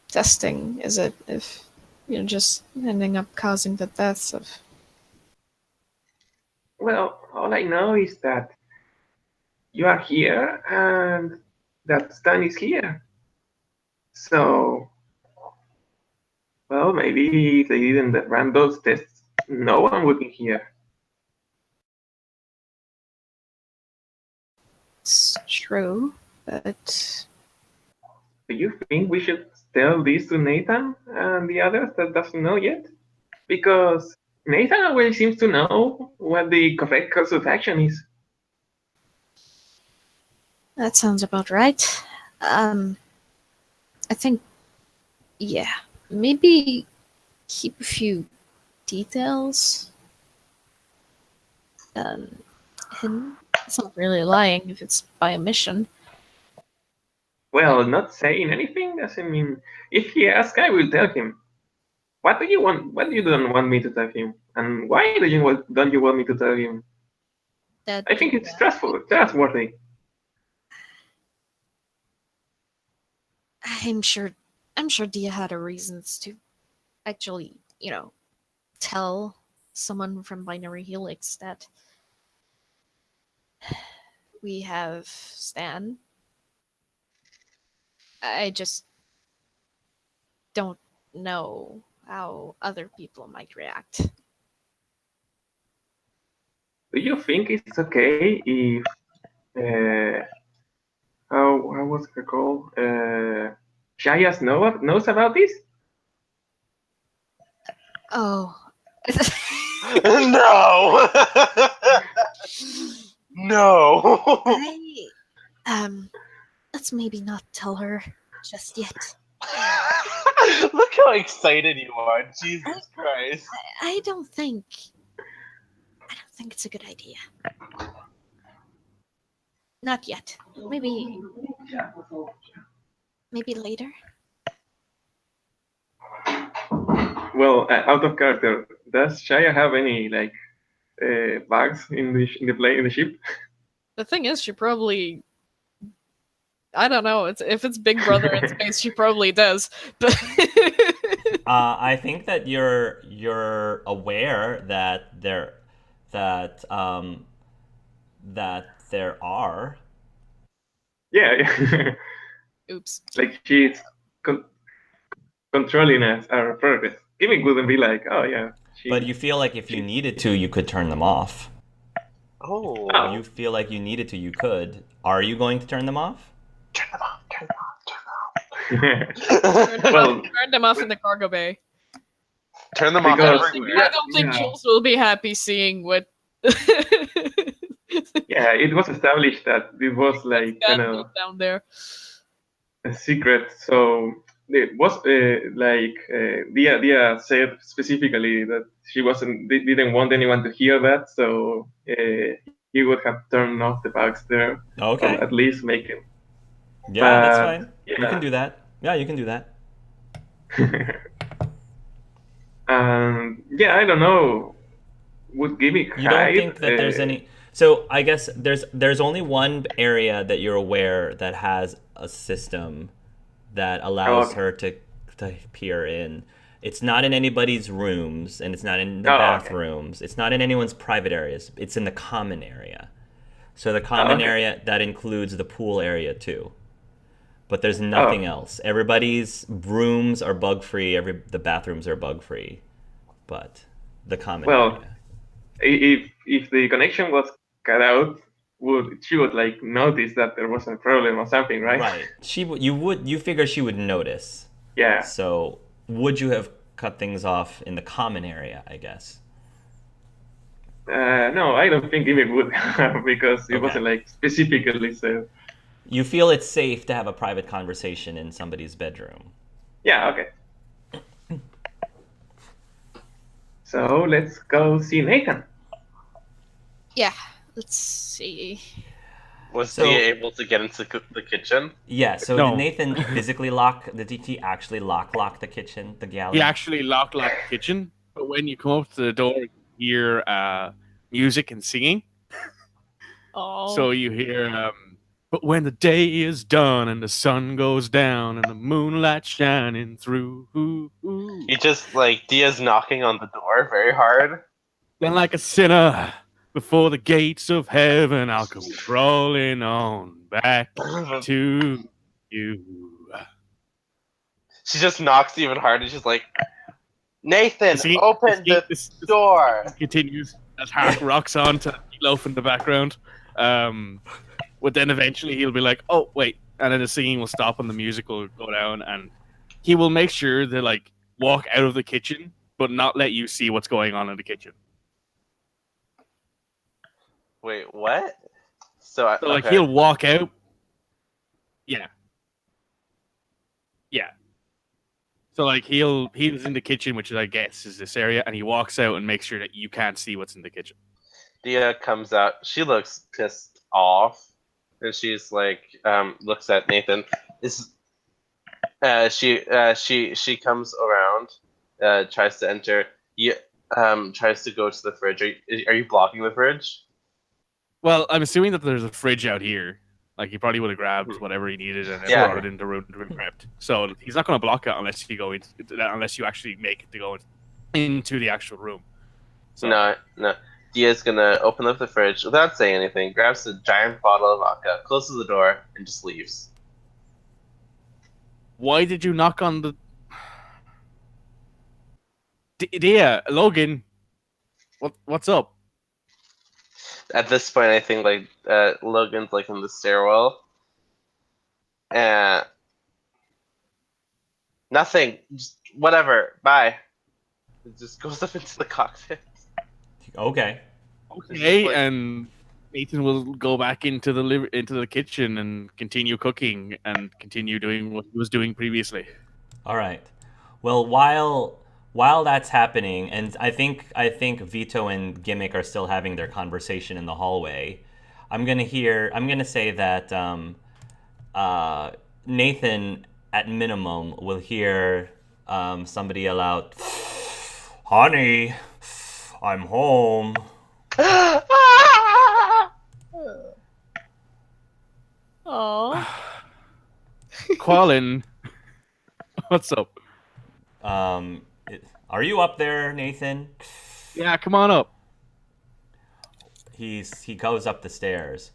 testing is it if you're just ending up causing the deaths of. well, all I know is that you are here and that Stan is here. So, well, maybe if they didn't run those tests, no one would be here. It's true, but Do you think we should tell this to Nathan and the others that doesn't know yet? Because Nathan always seems to know what the correct course of action is. that sounds about right. I think, yeah, maybe keep a few details. Hidden. It's not really lying if it's by omission. Well, not saying anything doesn't mean if he asks, I will tell him. What do you want? What do you don't want me to tell him? And why don't you want me to tell him? That I think it's trustworthy. I'm sure Dia had a reasons to actually, tell someone from Binary Helix that we have Stan. I just don't know how other people might react. Do you think it's okay if how was her called? Shayas knows about this? Oh. No. No. Let's maybe not tell her just yet. Look how excited you are. Jesus Christ. I don't think it's a good idea. Not yet. Maybe later. Well, out of character, does Shaya have any bugs in the ship? The thing is, she probably. I don't know. If it's Big Brother in space, she probably does. But I think that you're aware that there are. Yeah. oops. Like she's controlling our progress. Gimmick wouldn't be like, oh yeah. But you feel like if you needed to, you could turn them off. Oh. You feel like you needed to, you could. Are you going to turn them off? Turn them off. Turn them off in the cargo bay. Turn them off Because- everywhere. I don't think Jules will be happy seeing what. Yeah, it was established that it was like Stan kind of built down there. a secret. So it was Dia said specifically that she didn't want anyone to hear that. So he would have turned off the bugs there, Okay. or at least make him. Yeah, that's But, fine. You yeah. can do that. Yeah, you can do that. Yeah, I don't know. Would Gimmick You don't hide? think that there's any. So I guess there's only one area that you're aware that has a system that allows okay. her to peer in. It's not in anybody's rooms, and it's not in the Oh, okay. bathrooms. It's not in anyone's private areas. It's in the common area. So the common okay. area, that includes the pool area too. But there's nothing else. Everybody's rooms are bug free. The bathrooms are bug free, but the common Well, area. if the connection was cut out, she would like notice that there was a problem or something, right? Right. You figure she would notice. Yeah. So would you have cut things off in the common area, I guess? No, I don't think Gimmick would have because it Okay. wasn't like specifically said. You feel it's safe to have a private conversation in somebody's bedroom. Yeah, okay. So let's go see Nathan. Yeah, let's see. Was So- Dia able to get into the kitchen? Yeah, so No. did Nathan physically did he actually lock the kitchen, the galley? He actually locked the kitchen, but when you come up to the door, you hear music and singing. Oh. So you hear, but when the day is done and the sun goes down and the moonlight shining through, He just Dia's knocking on the door very hard. then like a sinner, Before the gates of heaven, I'll come crawling on back to you. She just knocks even harder. She's like, Nathan, See, open the this door. continues as Hark rocks on to Loaf in the background. But then eventually he'll be like, "Oh wait," and then the singing will stop and the music will go down, and he will make sure to like walk out of the kitchen, but not let you see what's going on in the kitchen. Wait, what? So Like okay. he'll walk out. Yeah. Yeah. So like he's in the kitchen, which I guess is this area, and he walks out and makes sure that you can't see what's in the kitchen. Dia comes out. She looks pissed off, and she's like, looks at Nathan. She comes around, tries to enter. Tries to go to the fridge. Are you blocking the fridge? Well, I'm assuming that there's a fridge out here. Like he probably would have grabbed whatever he needed and then Yeah. brought it into the room to be prepped. So he's not going to block it unless you go into that, unless you actually make it to go into the actual room. So No. Dia's gonna open up the fridge without saying anything, grabs a giant bottle of vodka, closes the door, and just leaves. why did you knock on the? Dia, Logan, what's up? At this point, I think like Logan's like in the stairwell. Nothing. Just whatever. Bye. It just goes up into the cockpit. Okay. Okay, Like- and Nathan will go back into the kitchen and continue cooking and continue doing what he was doing previously. All right. Well, while that's happening, and I think Vito and Gimmick are still having their conversation in the hallway. I'm gonna say that Nathan, at minimum, will hear somebody yell out, "Honey, I'm home." Oh. Qualin, what's up? Are you up there, Nathan? Yeah, come on up. He goes up the stairs.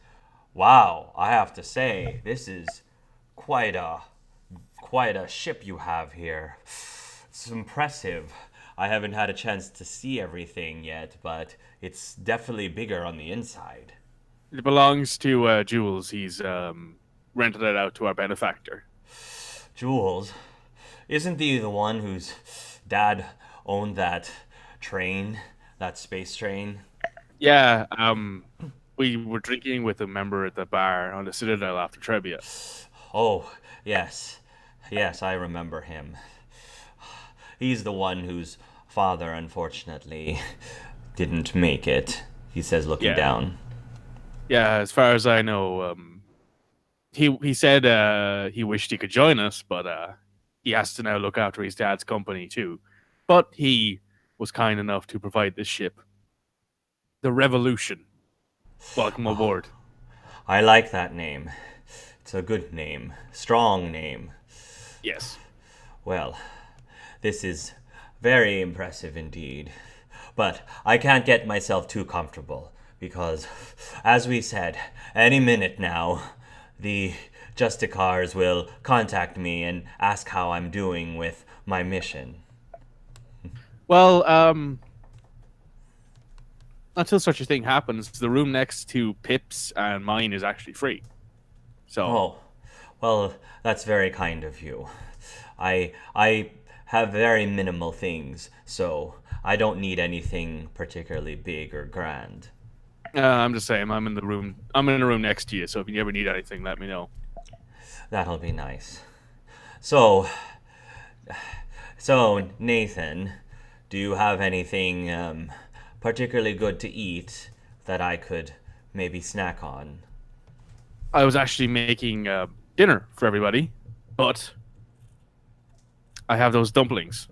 Wow, I have to say, this is quite a ship you have here. It's impressive. I haven't had a chance to see everything yet, but it's definitely bigger on the inside. It belongs to Jules. He's rented it out to our benefactor. Jules, isn't he the one whose dad owned that train, that space train? Yeah, we were drinking with a member at the bar on the Citadel after Trebia. Oh, yes. Yes, I remember him. He's the one whose father, unfortunately, didn't make it, he says, looking Yeah. down. Yeah, as far as I know, he said he wished he could join us, but he has to now look after his dad's company too. But he was kind enough to provide this ship. The Revolution. Welcome aboard. I like that name. It's a good name. Strong name. Yes. Well, this is very impressive indeed. But I can't get myself too comfortable because, as we said, any minute now, the Justicars will contact me and ask how I'm doing with my mission. Well, until such a thing happens, the room next to Pip's and mine is actually free. So, Oh, well, that's very kind of you. I have very minimal things, so I don't need anything particularly big or grand. I'm just saying, I'm in the room next to you. So if you ever need anything, let me know. That'll be nice. So Nathan, do you have anything particularly good to eat that I could maybe snack on? I was actually making dinner for everybody, but I have those dumplings.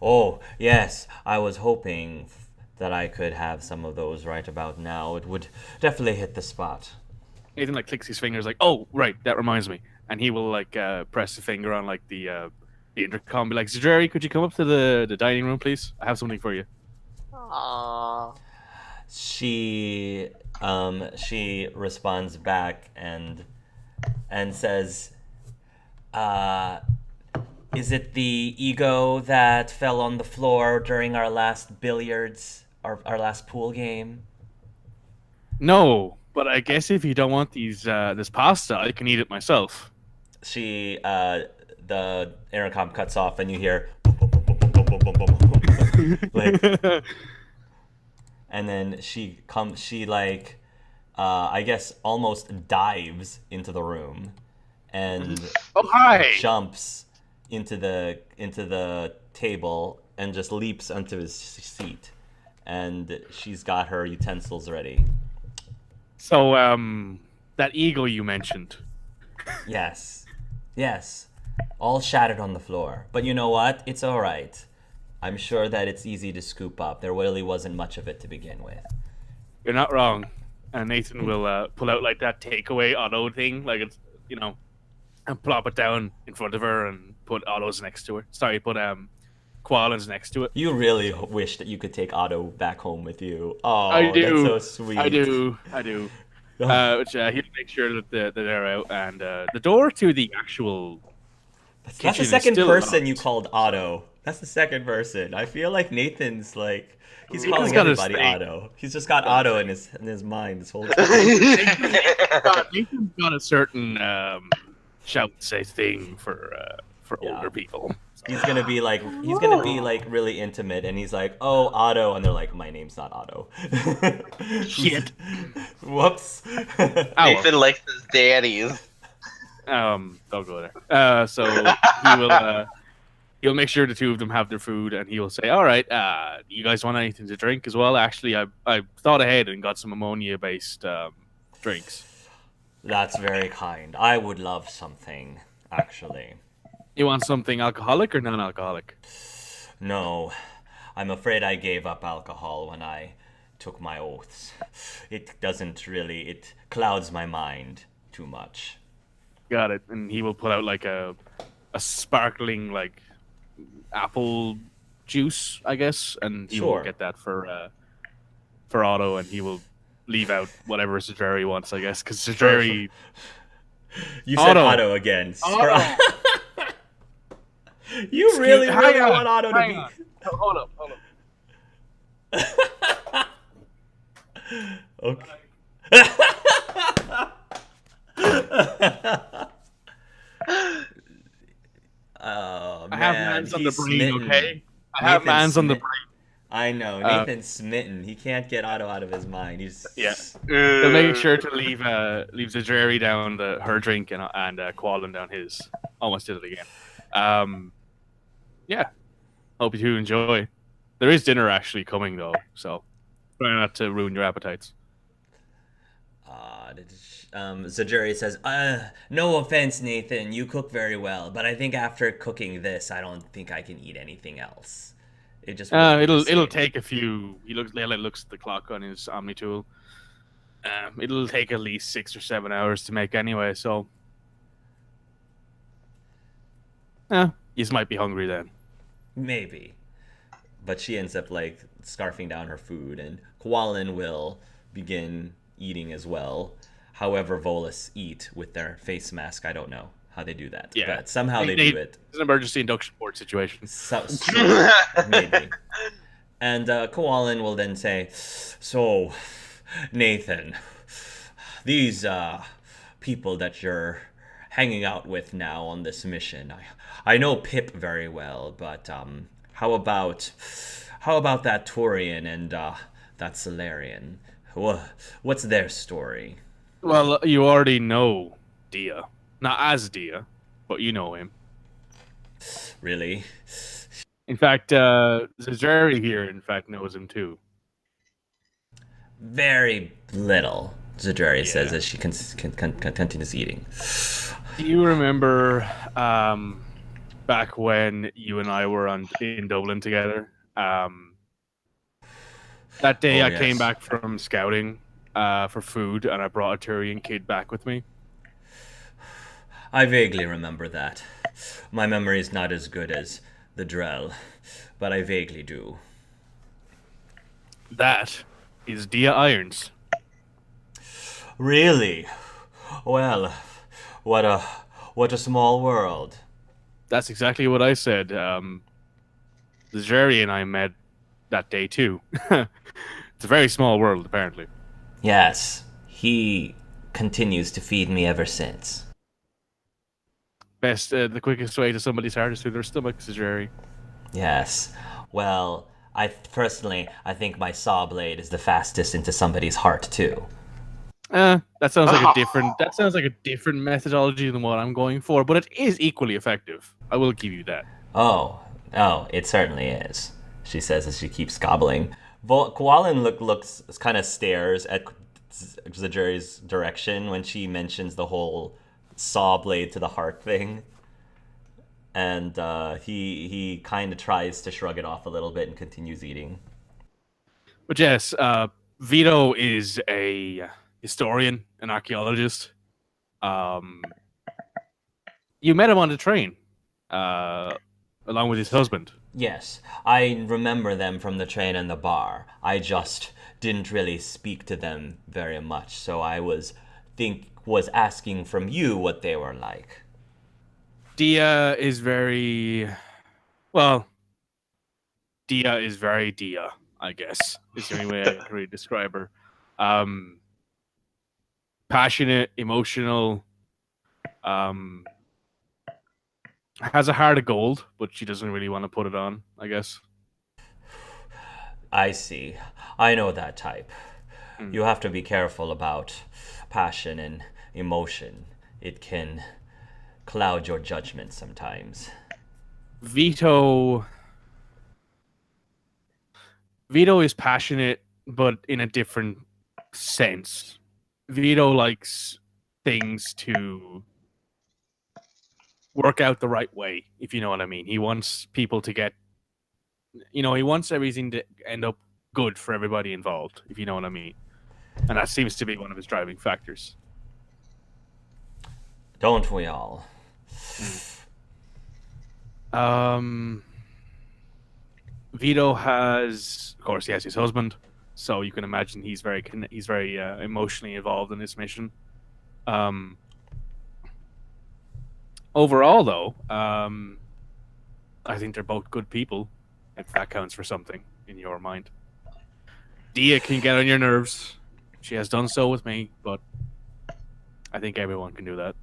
Oh, yes, I was hoping that I could have some of those right about now. It would definitely hit the spot. Nathan like clicks his fingers, like, "Oh, right, that reminds me," and he will like press a finger on like the intercom, be like, "Jerry, could you come up to the dining room, please? I have something for you." Aww. she responds back and says, "Is it the ego that fell on the floor during our last our last pool game?" No, but I guess if you don't want this pasta, I can eat it myself. The intercom cuts off and you hear like, and then I guess almost dives into the room and Oh hi! jumps into the table and just leaps onto his seat, and she's got her utensils ready. So that eagle you mentioned. Yes, all shattered on the floor, but you know what, it's all right. I'm sure that it's easy to scoop up. There really wasn't much of it to begin with. You're not wrong. And Nathan will pull out like that takeaway auto thing, like it's and plop it down in front of her and put autos next to her. Sorry, put koalas next to it. You really wish that you could take Otto back home with you. Oh, I do. That's so sweet. I do. Which he'll make sure that they're out, and the door to the actual That's the kitchen is second still person locked. you called Otto. That's the second person. I feel like Nathan's like he's Nathan's calling got a everybody stake. Otto. He's just got Otto in his mind this whole time. Nathan's got a certain shall we say thing for Yeah. older people. He's gonna be like really intimate, and he's like, "Oh, Otto," and they're like, "My name's not Otto." Shit. Whoops. Nathan likes his daddies. Don't go there. So he will. He'll make sure the two of them have their food, and he will say, "All right, you guys want anything to drink as well?" Actually, I thought ahead and got some ammonia-based drinks. That's very kind. I would love something, actually. You want something alcoholic or non-alcoholic? No, I'm afraid I gave up alcohol when I took my oaths. It clouds my mind too much. Got it. And he will put out like a sparkling like apple juice, I guess, and he will Sure. get that for Otto, and he will leave out whatever Sajari wants, I guess, because Sajari. You said Otto. Otto again. Otto. You really Hang on, want Otto to hang be... on. Hold up. Okay. Oh, I have man, mans on the he's brain, smitten. okay? I have Nathan's mans on the smit- brain. I know, Nathan's smitten. He can't get Otto out of his mind. He's Yeah. He'll make sure to leave Sajari down her drink and Quallen down his. Almost did it again. Yeah. Hope you do enjoy. There is dinner actually coming though, so try not to ruin your appetites. Zajuri says, "No offense, Nathan. You cook very well, but I think after cooking this, I don't think I can eat anything else." It just wouldn't be the It'll same. take a few. Lele looks at the clock on his Omni tool. It'll take at least 6 or 7 hours to make anyway. So, you just might be hungry then. Maybe. But she ends up like scarfing down her food, and Koalin will begin eating as well. However, Volus eat with their face mask. I don't know how they do that. Yeah. But somehow they do it. It's an emergency induction board situation. Maybe. And Koalin will then say, "So, Nathan, these people that you're hanging out with now on this mission, I know Pip very well, but how about that Turian and that Solarian? What's their story?" Well, you already know Dia. Not as Dia, but you know him. Really? In fact, Zajari here, in fact, knows him too. Very little, Zajari says Yeah. as she continues eating. Do you remember back when you and I were in Dublin together? That day Oh, I came yes. back from scouting for food, and I brought a Turian kid back with me. I vaguely remember that. My memory is not as good as the Drell, but I vaguely do. That is Dia Irons. Really? Well, what a small world. That's exactly what I said. Jerry and I met that day too. It's a very small world, apparently. Yes, he continues to feed me ever since. The quickest way to somebody's heart is through their stomach, says Jerry. Yes. Well, I think my saw blade is the fastest into somebody's heart too. That sounds like a different. That sounds like a different methodology than what I'm going for, but it is equally effective. I will give you that. Oh, it certainly is, she says as she keeps gobbling. Koalin looks kind of stares at Zajuri's direction when she mentions the whole saw blade to the heart thing. And he kind of tries to shrug it off a little bit and continues eating. But yes, Vito is a historian, an archaeologist. You met him on the train, along with his husband. Yes, I remember them from the train and the bar. I just didn't really speak to them very much, so I was asking from you what they were like. Dia is very Dia, I guess. Is the only way I can really describe her. Passionate, emotional, has a heart of gold, but she doesn't really want to put it on, I guess. I see. I know that type. You have to be careful about passion and emotion. It can cloud your judgment sometimes. Vito is passionate, but in a different sense. Vito likes things to work out the right way, if you know what I mean. He wants people to get, he wants everything to end up good for everybody involved, if you know what I mean. And that seems to be one of his driving factors. Don't we all? Vito has, of course, he has his husband, so you can imagine he's very emotionally involved in this mission. Overall, though, I think they're both good people, if that counts for something in your mind. Dia can get on your nerves. She has done so with me, but I think everyone can do that.